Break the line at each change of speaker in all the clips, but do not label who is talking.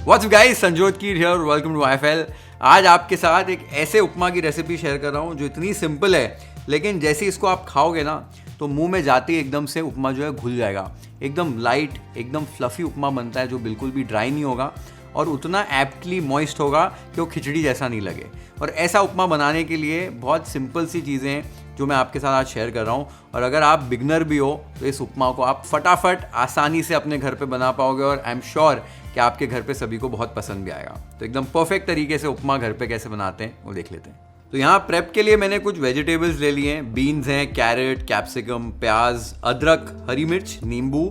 What's up guys, Sanjot Keer here, welcome to IFL। आज आपके साथ एक ऐसे उपमा की रेसिपी शेयर कर रहा हूँ जो इतनी सिंपल है, लेकिन जैसे इसको आप खाओगे ना तो मुंह में जाते ही एकदम से उपमा जो है घुल जाएगा। एकदम लाइट, एकदम फ्लफी उपमा बनता है जो बिल्कुल भी ड्राई नहीं होगा और उतना एप्टली मॉइस्ट होगा कि वो खिचड़ी जैसा नहीं लगे। और ऐसा उपमा बनाने के लिए बहुत सिंपल सी चीज़ें हैं जो मैं आपके साथ आज शेयर कर रहा हूँ। और अगर आप बिगनर भी हो तो इस उपमा को आप फटाफट आसानी से अपने घर पे बना पाओगे और आई एम श्योर कि आपके घर पे सभी को बहुत पसंद भी आएगा। तो एकदम परफेक्ट तरीके से उपमा घर पे कैसे बनाते हैं वो देख लेते हैं। तो यहाँ प्रेप के लिए मैंने कुछ वेजिटेबल्स ले लिए हैं। बीन्स हैं, कैरेट, कैप्सिकम, प्याज, अदरक, हरी मिर्च, नींबू,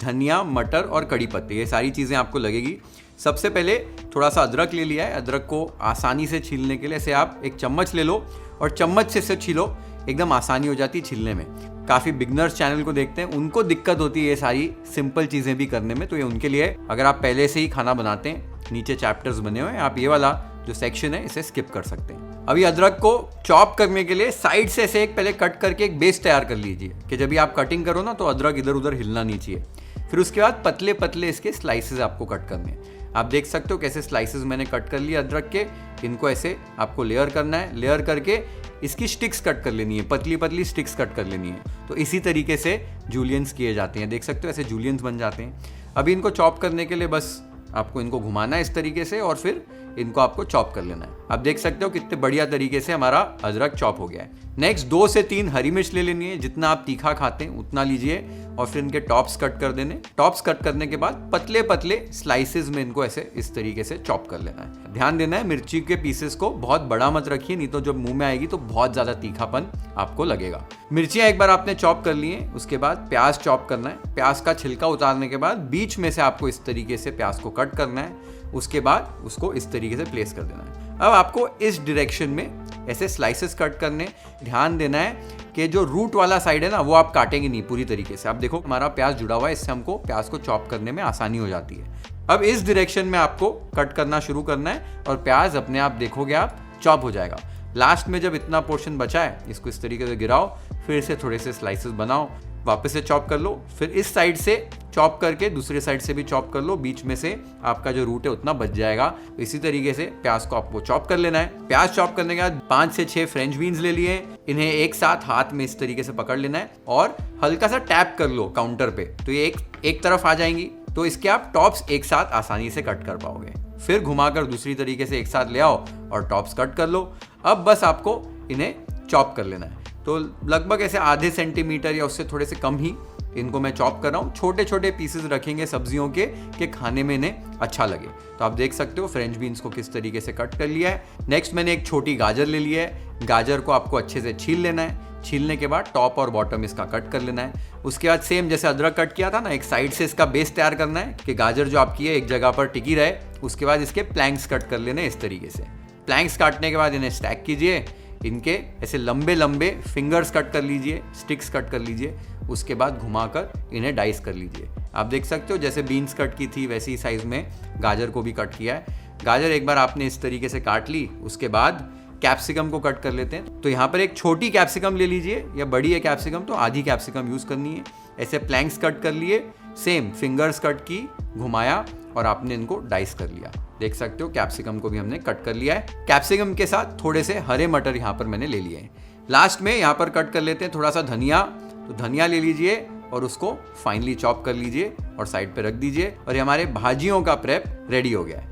धनिया, मटर और कड़ी पत्ते, ये सारी चीज़ें आपको लगेगी। सबसे पहले थोड़ा सा अदरक ले लिया है। अदरक को आसानी से छीलने के लिए ऐसे आप एक चम्मच ले लो और चम्मच से इसे छीलो, एकदम आसानी हो जाती है छीलने में। काफ़ी बिगनर्स चैनल को देखते हैं, उनको दिक्कत होती है ये सारी सिंपल चीज़ें भी करने में, तो ये उनके लिए। अगर आप पहले से ही खाना बनाते हैं, नीचे चैप्टर्स बने हुए हैं, आप ये वाला जो सेक्शन है इसे स्किप कर सकते हैं। अभी अदरक को चॉप करने के लिए साइड से ऐसे एक पहले कट करके एक बेस तैयार कर लीजिए कि जब भी आप कटिंग करो ना तो अदरक इधर उधर हिलना नहीं चाहिए। फिर उसके बाद पतले पतले इसके स्लाइसेस आपको कट करने हैं। आप देख सकते हो कैसे स्लाइसेस मैंने कट कर लिए अदरक के। इनको ऐसे आपको लेयर करना है, लेयर करके इसकी स्टिक्स कट कर लेनी है, पतली पतली स्टिक्स कट कर लेनी है। तो इसी तरीके से जूलियंस किए जाते हैं, देख सकते हो ऐसे जूलियंस बन जाते हैं। अभी इनको चॉप करने के लिए बस आपको इनको घुमाना है इस तरीके से और फिर इनको आपको चॉप कर लेना है। आप देख सकते हो कितने बढ़िया तरीके से हमारा अदरक चॉप हो गया है। नेक्स्ट 2 से 3 हरी मिर्च ले लेनी है, जितना आप तीखा खाते हैं उतना लीजिए और फिर इनके टॉप्स कट कर देने। टॉप्स कट करने के बाद पतले पतले स्लाइसेस में इनको ऐसे इस तरीके से चॉप कर लेना है। ध्यान देना है मिर्ची के पीसेस को बहुत बड़ा मत रखिए, नहीं तो जब मुंह में आएगी तो बहुत ज्यादा तीखापन आपको लगेगा। मिर्चियां एक बार आपने चॉप कर ली है, उसके बाद प्याज चॉप करना है। प्याज का छिलका उतारने के बाद बीच में से आपको इस तरीके से प्याज को कट करना है, उसके बाद उसको इस तरीके से प्लेस कर देना है। अब आपको इस डायरेक्शन में ऐसे स्लाइसेस कट करने। ध्यान देना है कि जो रूट वाला साइड है ना वो आप काटेंगे नहीं पूरी तरीके से। आप देखो हमारा प्याज जुड़ा हुआ है, इससे हमको प्याज को चॉप करने में आसानी हो जाती है। अब इस डायरेक्शन में आपको कट करना शुरू करना है और प्याज अपने आप देखोगे आप चॉप हो जाएगा। लास्ट में जब इतना पोर्शन बचा है इसको इस तरीके से गिराओ, फिर से थोड़े से स्लाइसेस बनाओ, वापस से चॉप कर लो, फिर इस साइड से चॉप करके दूसरे साइड से भी चॉप कर लो, बीच में से आपका जो रूट है उतना बच जाएगा। इसी तरीके से प्याज को आपको चॉप कर लेना है। प्याज चॉप करने के बाद 5 से 6 फ्रेंच बीन्स ले लिए, इन्हें एक साथ हाथ में इस तरीके से पकड़ लेना है और हल्का सा टैप कर लो काउंटर पे, तो ये एक तरफ आ जाएंगी, तो इसके आप टॉप्स एक साथ आसानी से कट कर पाओगे। फिर घुमाकर दूसरी तरीके से एक साथ ले आओ और टॉप्स कट कर लो। अब बस आपको इन्हें चॉप कर लेना है। तो लगभग ऐसे आधे सेंटीमीटर या उससे थोड़े से कम ही इनको मैं चॉप कर रहा हूँ। छोटे छोटे पीसेस रखेंगे सब्जियों के कि खाने में इन्हें अच्छा लगे। तो आप देख सकते हो फ्रेंच बीन्स को किस तरीके से कट कर लिया है। नेक्स्ट मैंने एक छोटी गाजर ले लिया है। गाजर को आपको अच्छे से छील लेना है। छीलने के बाद टॉप और बॉटम इसका कट कर लेना है। उसके बाद सेम जैसे अदरक कट किया था ना, एक साइड से इसका बेस तैयार करना है कि गाजर जो आपकी है एक जगह पर टिकी रहे। उसके बाद इसके प्लैंक्स कट कर लेने इस तरीके से। प्लैंक्स काटने के बाद इन्हें स्टैक कीजिए, इनके ऐसे लंबे लंबे फिंगर्स कट कर लीजिए, स्टिक्स कट कर लीजिए। उसके बाद घुमाकर इन्हें डाइस कर लीजिए। आप देख सकते हो जैसे बीन्स कट की थी वैसी साइज में गाजर को भी कट किया है। गाजर एक बार आपने इस तरीके से काट ली, उसके बाद कैप्सिकम को कट कर लेते हैं। तो यहाँ पर एक छोटी कैप्सिकम ले लीजिए, या बड़ी है कैप्सिकम तो आधी कैप्सिकम यूज करनी है। ऐसे प्लैंक्स कट कर लिए, सेम फिंगर्स कट की, घुमाया और आपने इनको डाइस कर लिया। देख सकते हो कैप्सिकम को भी हमने कट कर लिया है। कैप्सिकम के साथ थोड़े से हरे मटर यहाँ पर मैंने ले लिए हैं। लास्ट में यहाँ पर कट कर लेते हैं थोड़ा सा धनिया। तो धनिया ले लीजिए और उसको फाइनली चॉप कर लीजिए और साइड पे रख दीजिए और ये हमारे भाजियों का प्रेप रेडी हो गया है।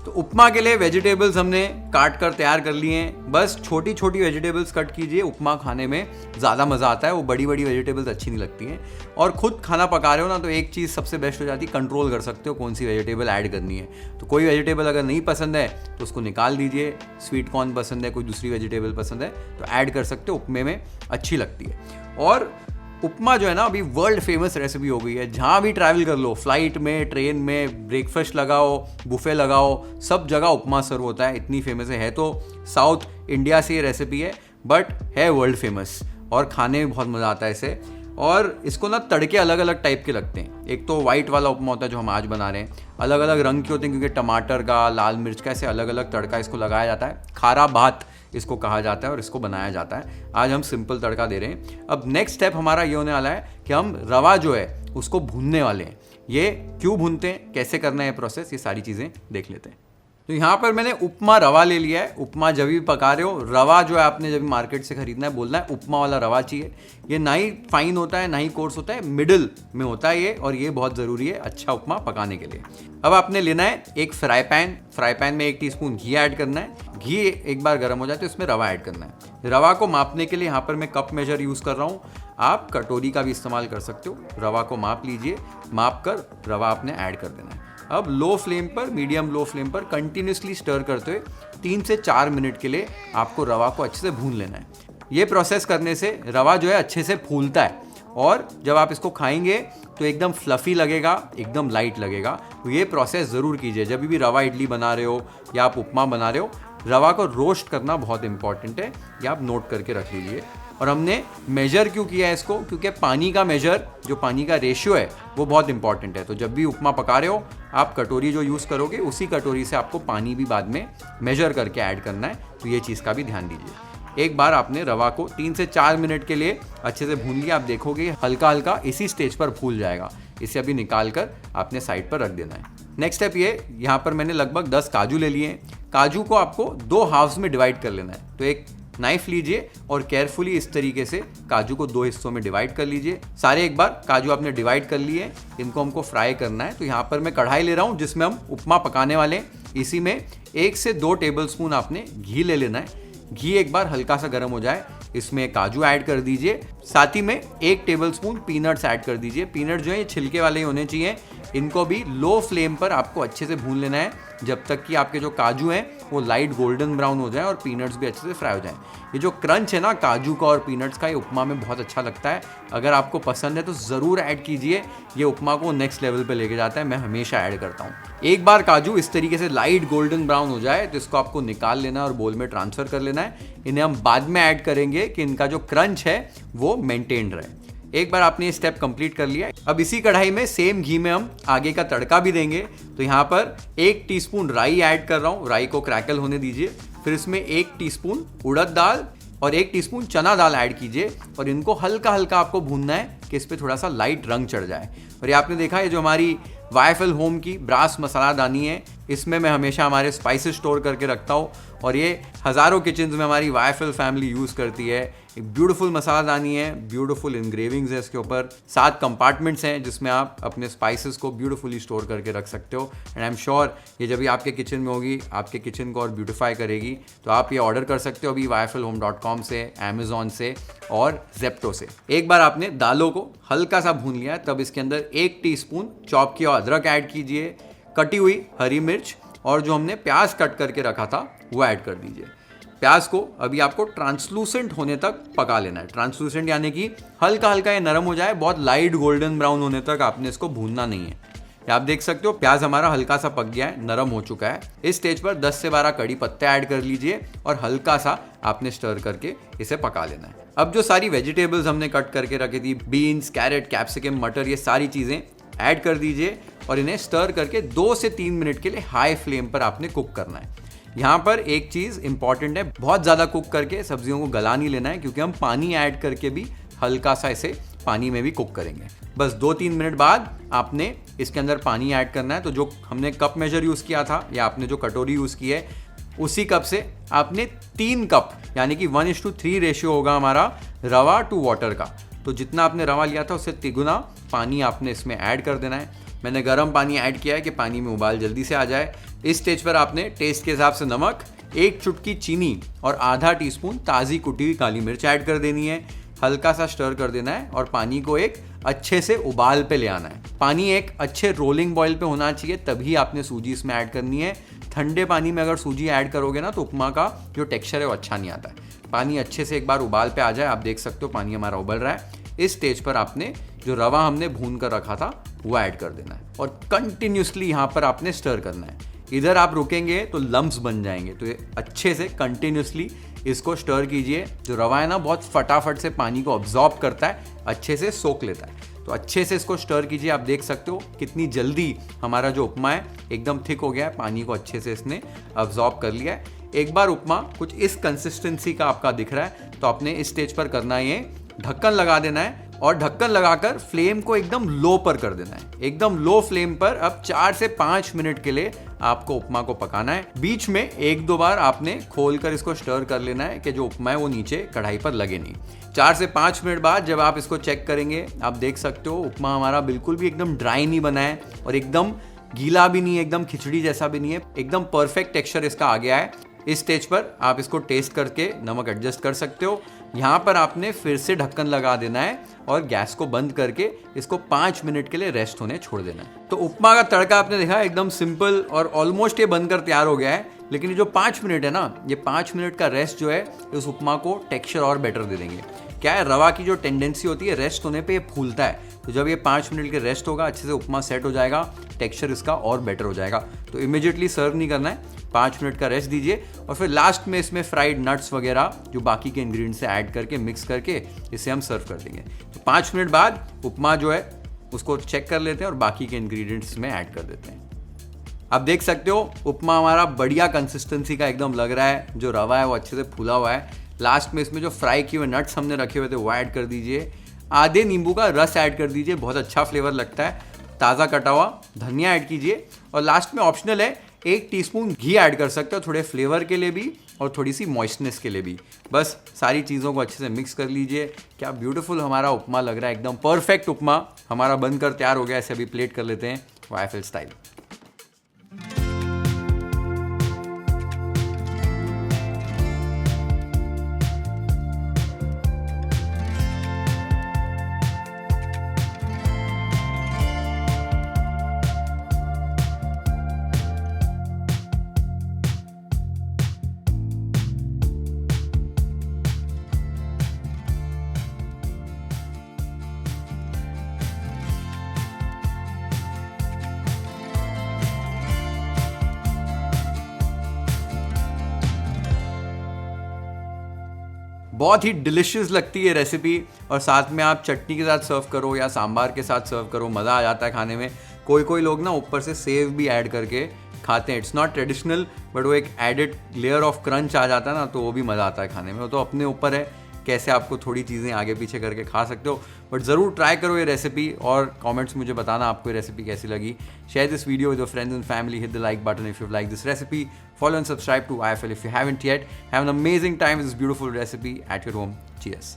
तो उपमा के लिए वेजिटेबल्स हमने काट कर तैयार कर लिए हैं। बस छोटी छोटी वेजिटेबल्स कट कीजिए, उपमा खाने में ज़्यादा मज़ा आता है। वो बड़ी बड़ी वेजिटेबल्स अच्छी नहीं लगती हैं। और खुद खाना पका रहे हो ना तो एक चीज़ सबसे बेस्ट हो जाती है, कंट्रोल कर सकते हो कौन सी वेजिटेबल ऐड करनी है। तो कोई वेजिटेबल अगर नहीं पसंद है तो उसको निकाल दीजिए। स्वीट कॉर्न पसंद है, कोई दूसरी वेजिटेबल पसंद है तो ऐड कर सकते हो, उपमे में अच्छी लगती है। और उपमा जो है ना अभी वर्ल्ड फेमस रेसिपी हो गई है। जहाँ भी ट्रैवल कर लो, फ्लाइट में, ट्रेन में, ब्रेकफास्ट लगाओ, बुफे लगाओ, सब जगह उपमा सर्व होता है। इतनी फेमस है तो साउथ इंडिया से ये रेसिपी है, बट है वर्ल्ड फेमस और खाने में बहुत मज़ा आता है इसे। और इसको ना तड़के अलग अलग टाइप के लगते हैं। एक तो वाइट वाला उपमा होता है जो हम आज बना रहे हैं, अलग अलग रंग के होते हैं क्योंकि टमाटर का, लाल मिर्च का, ऐसे अलग अलग तड़का इसको लगाया जाता है। खारा भात इसको कहा जाता है और इसको बनाया जाता है। आज हम सिंपल तड़का दे रहे हैं। अब नेक्स्ट स्टेप हमारा ये होने वाला है कि हम रवा जो है उसको भूनने वाले हैं। ये क्यों भूनते हैं, कैसे करना है ये प्रोसेस, ये सारी चीज़ें देख लेते हैं। तो यहाँ पर मैंने उपमा रवा ले लिया है। उपमा जब भी पका रहे हो, रवा जो है आपने जब मार्केट से खरीदना है, बोलना है उपमा वाला रवा चाहिए। ये ना ही फाइन होता है ना ही कोर्स होता है, मिडिल में होता है ये, और ये बहुत ज़रूरी है अच्छा उपमा पकाने के लिए। अब आपने लेना है एक फ्राई पैन में 1 टीस्पून घी ऐड करना है। घी एक बार गर्म हो जाए तो इसमें रवा ऐड करना है। रवा को मापने के लिए यहाँ पर मैं कप मेजर यूज़ कर रहा हूँ, आप कटोरी का भी इस्तेमाल कर सकते हो। रवा को माप लीजिए, माप कर रवा आपने ऐड कर देना है। अब लो फ्लेम पर, मीडियम लो फ्लेम पर कंटिन्यूसली स्टर करते हुए 3 से 4 मिनट के लिए आपको रवा को अच्छे से भून लेना है। ये प्रोसेस करने से रवा जो है अच्छे से फूलता है, और जब आप इसको खाएंगे तो एकदम फ्लफ़ी लगेगा, एकदम लाइट लगेगा। तो ये प्रोसेस ज़रूर कीजिए जब भी रवा इडली बना रहे हो या आप उपमा बना रहे हो। रवा को रोस्ट करना बहुत इंपॉर्टेंट है, ये आप नोट करके रख लीजिए। और हमने मेजर क्यों किया है इसको, क्योंकि पानी का मेजर, जो पानी का रेशियो है वो बहुत इंपॉर्टेंट है। तो जब भी उपमा पका रहे हो, आप कटोरी जो यूज़ करोगे उसी कटोरी से आपको पानी भी बाद में मेजर करके ऐड करना है। तो ये चीज़ का भी ध्यान दीजिए। एक बार आपने रवा को 3 से 4 मिनट के लिए अच्छे से भून लिया, आप देखोगे हल्का हल्का इसी स्टेज पर फूल जाएगा। इसे अभी निकाल कर आपने साइड पर रख देना है। नेक्स्ट स्टेप ये, यहाँ पर मैंने लगभग 10 काजू ले लिए हैं। काजू को आपको 2 हाफ्स में डिवाइड कर लेना है। तो एक नाइफ लीजिए और केयरफुली इस तरीके से काजू को 2 हिस्सों में डिवाइड कर लीजिए। सारे एक बार काजू आपने डिवाइड कर लिए, इनको हमको फ्राई करना है। तो यहाँ पर मैं कढ़ाई ले रहा हूँ जिसमें हम उपमा पकाने वाले हैं। इसी में 1 से 2 टेबलस्पून आपने घी ले लेना है। घी एक बार हल्का सा गर्म हो जाए, इसमें काजू ऐड कर दीजिए। साथ ही में 1 टेबलस्पून पीनट्स ऐड कर दीजिए। पीनट जो है ये छिलके वाले ही होने चाहिए। इनको भी लो फ्लेम पर आपको अच्छे से भून लेना है, जब तक कि आपके जो काजू हैं वो लाइट गोल्डन ब्राउन हो जाए और पीनट्स भी अच्छे से फ्राई हो जाएं। ये जो क्रंच है ना काजू का और पीनट्स का, ये उपमा में बहुत अच्छा लगता है। अगर आपको पसंद है तो ज़रूर ऐड कीजिए, ये उपमा को नेक्स्ट लेवल पे लेके जाता है। मैं हमेशा ऐड करता हूँ। एक बार काजू इस तरीके से लाइट गोल्डन ब्राउन हो जाए तो इसको आपको निकाल लेना है और बोल में ट्रांसफ़र कर लेना है। इन्हें हम बाद में ऐड करेंगे कि इनका जो क्रंच है वो मेंटेन रहे। एक बार आपने ये स्टेप कंप्लीट कर लिया, अब इसी कढ़ाई में सेम घी में हम आगे का तड़का भी देंगे। तो यहाँ पर 1 टीस्पून राई ऐड कर रहा हूँ। राई को क्रैकल होने दीजिए। फिर इसमें 1 टीस्पून उड़द दाल और 1 टीस्पून चना दाल ऐड कीजिए, और इनको हल्का हल्का आपको भूनना है कि इस पर थोड़ा सा लाइट रंग चढ़ जाए। और ये आपने देखा, ये जो हमारी YFL होम की ब्रास मसाला दानी है, इसमें मैं हमेशा हमारे स्पाइसेस स्टोर करके रखता हूँ, और ये हज़ारों किचन्स में हमारी YFL फैमिली यूज़ करती है। एक ब्यूटीफुल मसाला दानी है, ब्यूटीफुल इंग्रेविंग्स है इसके ऊपर, 7 कंपार्टमेंट्स हैं जिसमें आप अपने स्पाइसेस को ब्यूटीफुली स्टोर करके रख सकते हो। एंड आई एम श्योर ये जब भी आपके किचन में होगी, आपके किचन को और ब्यूटीफाई करेगी। तो आप ये ऑर्डर कर सकते हो अभी yflhome.com से, अमेजॉन से और जेप्टो से। एक बार आपने दालों को हल्का सा भून लिया, तब इसके अंदर 1 टीस्पून चॉप किया अदरक ऐड कीजिए, कटी हुई हरी मिर्च, और जो हमने प्याज कट करके रखा था वो ऐड कर दीजिए। प्याज को अभी आपको ट्रांसलूसेंट होने तक पका लेना है। ट्रांसलूसेंट यानी कि हल्का हल्का ये नरम हो जाए, बहुत लाइट गोल्डन ब्राउन होने तक आपने इसको भूनना नहीं है। आप देख सकते हो प्याज हमारा हल्का सा पक गया है, नरम हो चुका है। इस स्टेज पर 10 से 12 कड़ी पत्ते ऐड कर लीजिए और हल्का सा आपने स्टर करके इसे पका लेना है। अब जो सारी वेजिटेबल्स हमने कट करके रखी थी, बीन्स, कैरेट, कैप्सिकम, मटर, ये सारी चीज़ें ऐड कर दीजिए और इन्हें स्टर करके 2 से 3 मिनट के लिए हाई फ्लेम पर आपने कुक करना है। यहाँ पर एक चीज़ इंपॉर्टेंट है, बहुत ज़्यादा कुक करके सब्जियों को गला नहीं लेना है, क्योंकि हम पानी ऐड करके भी हल्का सा इसे पानी में भी कुक करेंगे। बस 2-3 मिनट बाद आपने इसके अंदर पानी ऐड करना है। तो जो हमने कप मेजर यूज़ किया था या आपने जो कटोरी यूज़ की है, उसी कप से आपने 3 कप यानी कि 1:3 रेशियो होगा हमारा रवा टू वाटर का। तो जितना आपने रवा लिया था उससे 3 गुना पानी आपने इसमें ऐड कर देना है। मैंने गर्म पानी ऐड किया है कि पानी में उबाल जल्दी से आ जाए। इस स्टेज पर आपने टेस्ट के हिसाब से नमक, 1 चुटकी चीनी और आधा टीस्पून ताज़ी कुटी हुई काली मिर्च ऐड कर देनी है। हल्का सा स्टर कर देना है और पानी को एक अच्छे से उबाल पे ले आना है। पानी एक अच्छे रोलिंग बॉयल पे होना चाहिए, तभी आपने सूजी इसमें ऐड करनी है। ठंडे पानी में अगर सूजी ऐड करोगे ना तो उपमा का जो टेक्सचर है वो अच्छा नहीं आता है। पानी अच्छे से एक बार उबाल पे आ जाए, आप देख सकते हो पानी हमारा उबल रहा है। इस स्टेज पर आपने जो रवा हमने भून कर रखा था वो ऐड कर देना है और कंटिन्यूसली यहाँ पर आपने स्टर करना है। इधर आप रुकेंगे तो लम्प्स बन जाएंगे, तो ये अच्छे से कंटिन्यूसली इसको स्टर कीजिए। जो रवा है ना बहुत फटाफट से पानी को अब्जॉर्ब करता है, अच्छे से सोख लेता है। तो अच्छे से इसको स्टर कीजिए। आप देख सकते हो कितनी जल्दी हमारा जो उपमा है एकदम थिक हो गया है, पानी को अच्छे से इसने अब्जॉर्ब कर लिया है। एक बार उपमा कुछ इस कंसिस्टेंसी का आपका दिख रहा है तो आपने इस स्टेज पर करना है, ढक्कन लगा देना है और ढक्कन लगाकर फ्लेम को एकदम लो पर कर देना है। एकदम लो फ्लेम पर अब 4 से 5 मिनट के लिए आपको उपमा को पकाना है। बीच में 1-2 बार आपने खोलकर इसको स्टर कर लेना है कि जो उपमा है वो नीचे कढ़ाई पर लगे नहीं। 4 से 5 मिनट बाद जब आप इसको चेक करेंगे, आप देख सकते हो उपमा हमारा बिल्कुल भी एकदम ड्राई नहीं बना है और एकदम गीला भी नहीं है, एकदम खिचड़ी जैसा भी नहीं है, एकदम परफेक्ट टेक्सचर इसका आ गया है। इस स्टेज पर आप इसको टेस्ट करके नमक एडजस्ट कर सकते हो। यहाँ पर आपने फिर से ढक्कन लगा देना है और गैस को बंद करके इसको 5 मिनट के लिए रेस्ट होने छोड़ देना है। तो उपमा का तड़का आपने देखा एकदम सिंपल और ऑलमोस्ट ये बनकर तैयार हो गया है। लेकिन ये जो 5 मिनट है ना, ये 5 मिनट का रेस्ट जो है इस उपमा को टेक्सचर और बेटर दे देंगे। क्या है, रवा की जो टेंडेंसी होती है रेस्ट होने पे ये फूलता है, तो जब ये 5 मिनट के रेस्ट होगा अच्छे से उपमा सेट हो जाएगा, टेक्सचर इसका और बेटर हो जाएगा। तो इमीडिएटली सर्व नहीं करना है, 5 मिनट का रेस्ट दीजिए और फिर लास्ट में इसमें फ्राइड नट्स वगैरह जो बाकी के इंग्रेडिएंट्स से ऐड करके मिक्स करके इसे हम सर्व कर देंगे। तो 5 मिनट बाद उपमा जो है उसको चेक कर लेते हैं और बाकी के इंग्रेडिएंट्स में ऐड कर देते हैं। आप देख सकते हो उपमा हमारा बढ़िया कंसिस्टेंसी का एकदम लग रहा है, जो रवा है वो अच्छे से फूला हुआ है। लास्ट में इसमें जो फ्राई किए हुए नट्स हमने रखे हुए थे वो ऐड कर दीजिए। आधे नींबू का रस ऐड कर दीजिए, बहुत अच्छा फ्लेवर लगता है। ताज़ा कटा हुआ धनिया ऐड कीजिए और लास्ट में ऑप्शनल है 1 टीस्पून घी ऐड कर सकते हो, थोड़े फ्लेवर के लिए भी और थोड़ी सी मॉइस्टनेस के लिए भी। बस सारी चीज़ों को अच्छे से मिक्स कर लीजिए। क्या ब्यूटीफुल हमारा उपमा लग रहा है, एकदम परफेक्ट उपमा हमारा बनकर तैयार हो गया। इसे अभी प्लेट कर लेते हैं YFL स्टाइल। बहुत ही डिलिशियस लगती है रेसिपी और साथ में आप चटनी के साथ सर्व करो या सांभर के साथ सर्व करो, मज़ा आ जाता है खाने में। कोई लोग ना ऊपर से सेव भी ऐड करके खाते हैं। इट्स नॉट ट्रेडिशनल बट वो एक एडेड लेयर ऑफ क्रंच आ जाता है ना, तो वो भी मज़ा आता है खाने में। वो तो अपने ऊपर है कैसे आपको थोड़ी चीज़ें आगे पीछे करके खा सकते हो, बट ज़रूर ट्राई करो ये रेसिपी और कमेंट्स मुझे बताना आपको ये रेसिपी कैसी लगी। Share this video with your friends and family, hit the like button if you like this recipe, follow and subscribe to YFL if you haven't yet. Have an amazing time with this beautiful recipe at your home. Cheers.